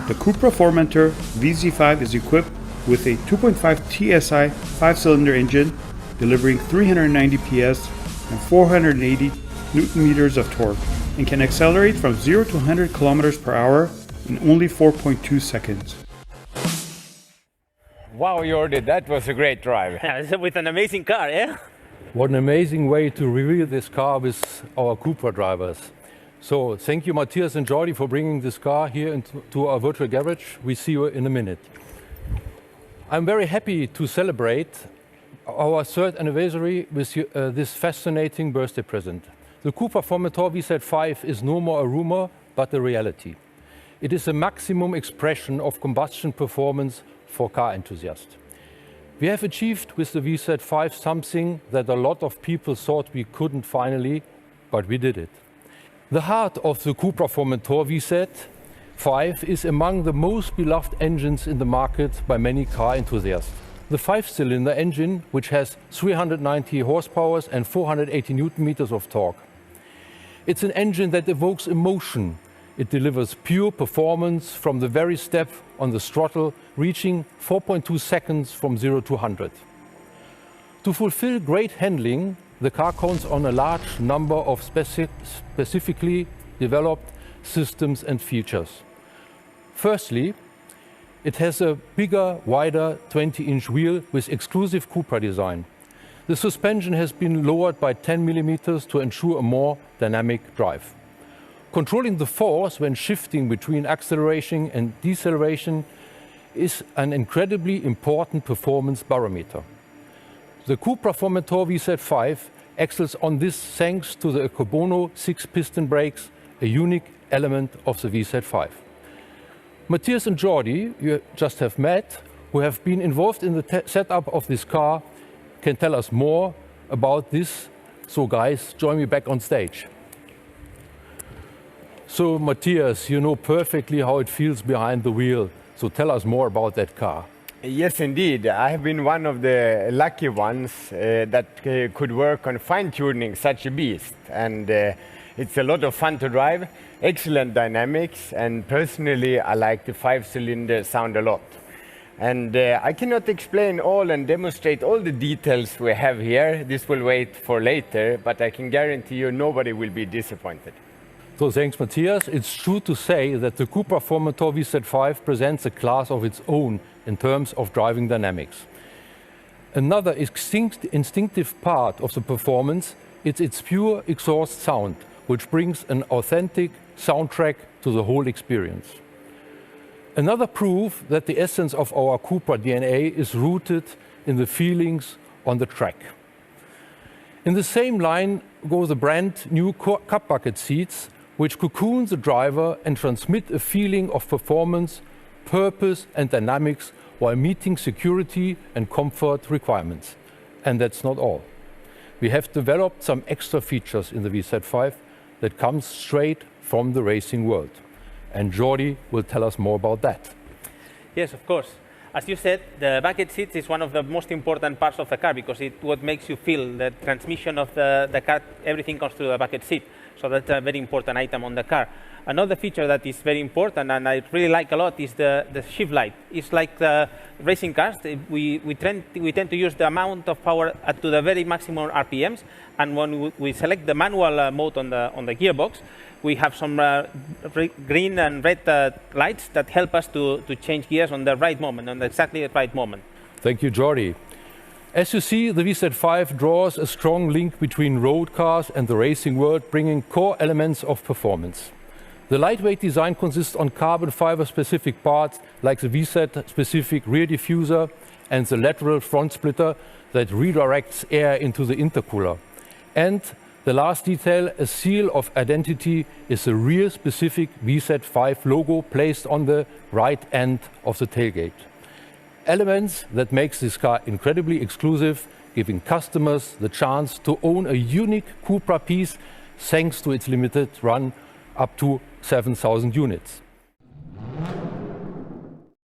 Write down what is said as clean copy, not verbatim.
The CUPRA Formentor VZ5 is equipped with a 2.5 TSI 5-cylinder engine delivering 390 PS and 480 Nm of torque, and can accelerate from 0 to 100 km per hour in only 4.2 seconds. Wow, Jordi, that was a great drive. With an amazing car, yeah? What an amazing way to reveal this car with our CUPRA drivers. So thank you, Matthias and Jordi, for bringing this car here into our virtual garage. We see you in a minute. I'm very happy to celebrate our 3rd anniversary with this fascinating birthday present. The CUPRA Formentor VZ5 is no more a rumor, but a reality. It is a maximum expression of combustion performance for car enthusiasts. We have achieved with the VZ5 something that a lot of people thought we couldn't finally, but we did it. The heart of the CUPRA Formentor VZ5 is among the most beloved engines in the market by many car enthusiasts. The 5-cylinder engine, which has 390 horsepower and 480 Nm of torque. It's an engine that evokes emotion. It delivers pure performance from the very step on the throttle, reaching 4.2 seconds from 0 to 100. To fulfill great handling, the car counts on a large number of specifically developed systems and features. Firstly, it has a bigger, wider 20-inch wheel with exclusive CUPRA design. The suspension has been lowered by 10 mm to ensure a more dynamic drive. Controlling the force when shifting between acceleration and deceleration is an incredibly important performance barometer. The CUPRA Formentor VZ5 excels on this thanks to the Acobono 6-piston brakes, a unique element of the VZ5. Matthias and Jordi, you just have met, who have been involved in the setup of this car, can tell us more about this. So guys, join me back on stage. So Matthias, you know perfectly how it feels behind the wheel. So tell us more about that car. Yes, indeed. I have been one of the lucky ones that could work on fine-tuning such a beast. And it's a lot of fun to drive, excellent dynamics, and personally I like the 5-cylinder sound a lot. And I cannot explain all and demonstrate all the details we have here. This will wait for later, but I can guarantee you nobody will be disappointed. So thanks, Matthias. It's true to say that the CUPRA Formentor VZ5 presents a class of its own in terms of driving dynamics. Another instinctive part of the performance is its pure exhaust sound, which brings an authentic soundtrack to the whole experience. Another proof that the essence of our CUPRA DNA is rooted in the feelings on the track. In the same line go the brand new cup bucket seats, which cocoon the driver and transmit a feeling of performance, purpose and dynamics while meeting security and comfort requirements. And that's not all. We have developed some extra features in the VZ5 that comes straight from the racing world. And Jordi will tell us more about that. Yes, of course. As you said, the bucket seats is one of the most important parts of the car because it's what makes you feel the transmission of the car, everything comes through the bucket seat. So that's a very important item on the car. Another feature that is very important and I really like a lot is the shift light. It's like the racing cars. We tend to use the amount of power to the very maximum RPMs, and when we select the manual mode on the gearbox, we have some green and red lights that help us to change gears on the right moment, on exactly the right moment. Thank you, Jordi. As you see, the VZ5 draws a strong link between road cars and the racing world, bringing core elements of performance. The lightweight design consists on carbon fiber specific parts like the VZ specific rear diffuser and the lateral front splitter that redirects air into the intercooler. And the last detail, a seal of identity, is the rear specific VZ5 logo placed on the right end of the tailgate. Elements that makes this car incredibly exclusive, giving customers the chance to own a unique CUPRA piece thanks to its limited run up to 7,000 units.